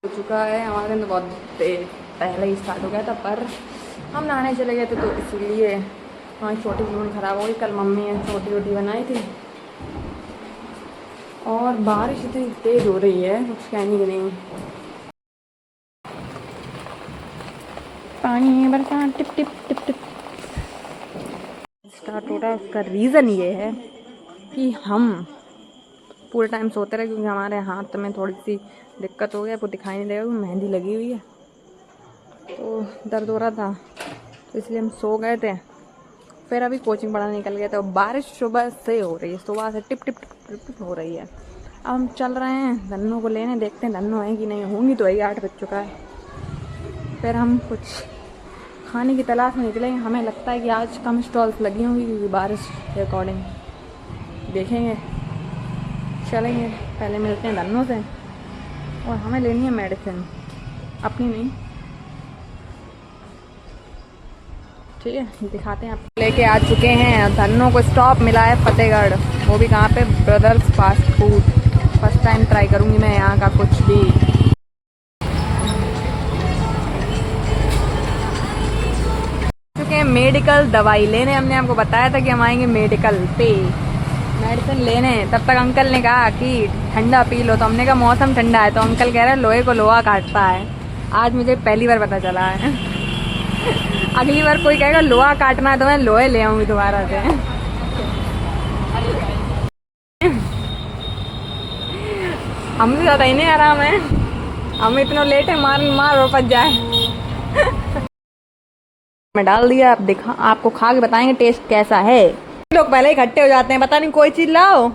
हो चुका है हमारे दिन तो बहुत देर पहले ही स्टार्ट हो गया था, पर हम नहाने चले गए थे तो इसीलिए हमारी छोटी बलून ख़राब हो गई। कल मम्मी ने छोटी रोटी बनाई थी और बारिश इतनी तेज़ हो रही है कुछ कहने की नहीं। पानी बरसात tip tip tip tip start हो रहा है। उसका रीज़न ये है कि हम पूरे टाइम सोते रहे, क्योंकि हमारे हाथ में थोड़ी सी दिक्कत हो गया, वो दिखाई नहीं देगा, मेहंदी लगी हुई है तो दर्द हो रहा था, तो इसलिए हम सो गए थे। फिर अभी कोचिंग पढ़ाने निकल गए थे और बारिश सुबह से हो रही है, सुबह से टिप टिप टिप टिप हो रही है। अब हम चल रहे हैं धन्नों को लेने, देखते हैं धन्नो है कि नहीं, होंगी तो वही 8 बज चुका है। फिर हम कुछ खाने की तलाश में निकलेंगे। हमें लगता है कि आज कम स्टॉल्स लगी होंगी क्योंकि बारिश के अकॉर्डिंग। देखेंगे, चलेंगे। पहले मिलते हैं धन्नों से और हमें लेनी है मेडिसिन, अपनी नहीं, ठीक है। दिखाते हैं आप। लेके आ चुके हैं धन्नों को। स्टॉप मिला है फतेहगढ़, वो भी कहाँ पे, brothers fast food. First time try करूँगी मैं यहाँ का कुछ भी। चुके हैं मेडिकल दवाई लेने। हमने आपको बताया था कि हम आएंगे मेडिकल पे मेडिसिन लेने। तब तक अंकल ने कहा कि ठंडा पी लो, तो हमने कहा मौसम ठंडा है, तो अंकल कह रहे हैं लोहे को लोहा काटता है। आज मुझे पहली बार पता चला है। अगली बार कोई कहेगा लोहा काटना है तो मैं लोहे ले आऊंगी दोबारा से। हम भी ज्यादा ही नहीं आराम है, हम इतना लेट है, मार मार और फंस जाए। मैं डाल दिया, आप दिखा, आपको खा के बताएंगे टेस्ट कैसा है। लोग पहले इकट्ठे हो जाते हैं, पता नहीं कोई चीज लाओ।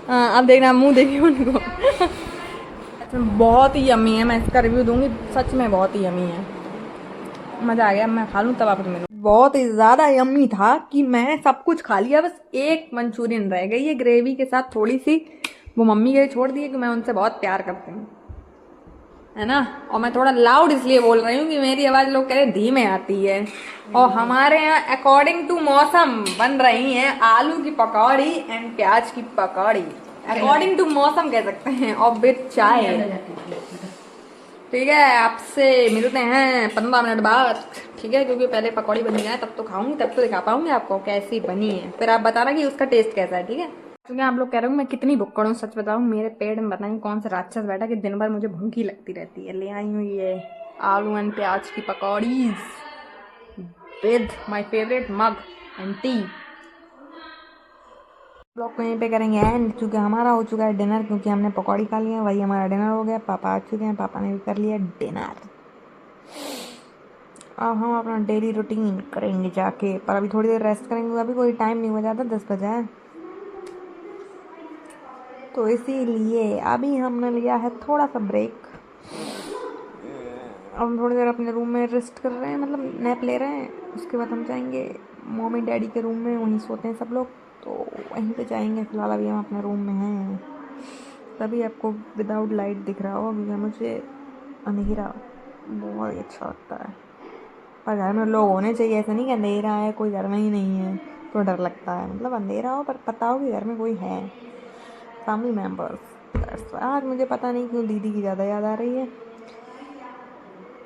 हाँ, अब देखना मुंह देखिए उनको। सच में बहुत ही यम्मी है, मैं इसका रिव्यू दूंगी, सच में बहुत ही यम्मी है। मजा आ गया, मैं खा लूँ तब आपको मिलूँ। बहुत ही ज्यादा यम्मी था कि मैं सब कुछ खा लिया, बस एक मंचूरियन रह गई है ग्रेवी के साथ थोड़ी सी, वो मम्मी के लिए छोड़ दी है कि मैं उनसे बहुत प्यार करती हूँ, है ना। और मैं थोड़ा लाउड इसलिए बोल रही हूँ कि मेरी आवाज लोग कह रहे धीमे आती है। और हमारे यहाँ अकॉर्डिंग टू मौसम बन रही है आलू की पकौड़ी एंड प्याज की पकौड़ी। अकॉर्डिंग टू मौसम कह सकते हैं, और विद चाय। ठीक है, आपसे मिलते हैं 15 मिनट बाद, ठीक है, क्योंकि पहले पकौड़ी बनी है तब तो खाऊंगी, तब तो दिखा पाऊंगी आपको कैसी बनी है, फिर आप बताना कि उसका टेस्ट कैसा है, ठीक है। क्योंकि आप लोग कह रहे हो मैं कितनी भुक्कड़ हूँ, सच बताऊँ मेरे पेट में बताइए कौन सा राक्षस बैठा कि दिन भर मुझे भूखी लगती रहती है। ले आई हूँ ये आलू एंड प्याज की pakodis with my favourite mug and tea. Blog को यहीं पे करेंगे एंड, क्योंकि हमारा हो चुका है डिनर, क्योंकि हमने पकौड़ी खा ली है, वही हमारा डिनर हो गया। पापा आ चुके हैं, पापा ने भी कर लिया डिनर। अब हम अपना डेली रूटीन करेंगे जाके, पर अभी थोड़ी देर रेस्ट करेंगे, अभी कोई टाइम नहीं हो जाता, 10 बजे है, तो इसीलिए अभी हमने लिया है थोड़ा सा ब्रेक। अब हम थोड़ी देर अपने रूम में रेस्ट कर रहे हैं, मतलब नैप ले रहे हैं। उसके बाद हम जाएंगे मम्मी डैडी के रूम में, वहीं सोते हैं सब लोग, तो वहीं पे जाएंगे। फिलहाल अभी हम अपने रूम में हैं, तभी आपको विदाउट लाइट दिख रहा होगा, क्योंकि मुझे अंधेरा बहुत ही अच्छा लगता है। पर घर में लोग होने चाहिए, ऐसा नहीं कि अंधेरा है कोई घर में ही नहीं है तो डर लगता है, मतलब अंधेरा हो पर पता हो कि घर में कोई है, फैमिली मेम्बर्स। आज मुझे पता नहीं क्यों दीदी की ज़्यादा याद आ रही है।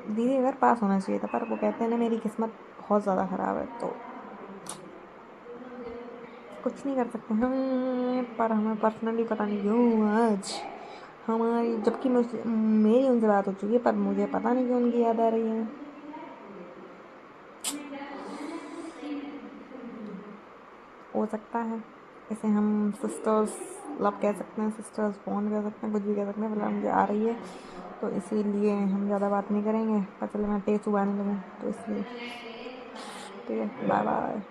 दीदी घर पास होना चाहिए था, पर वो कहते हैं ना मेरी किस्मत बहुत ज़्यादा ख़राब है, तो कुछ नहीं कर सकते हम। पर हमें पर्सनली पता नहीं क्यों आज हमारी, जबकि मेरी उनसे बात हो चुकी है, पर मुझे पता नहीं क्यों उनकी याद आ रही है। हो सकता है इसे हम सिस्टर्स लव कह सकते हैं, सिस्टर्स बॉन्ड कह सकते हैं, कुछ भी कह सकते हैं। फिलहाल मुझे आ रही है तो इसीलिए हम ज़्यादा बात नहीं करेंगे, पर चलो मैं टेस्ट उगाने लगूँ तो इसलिए, ठीक है, बाय बाय।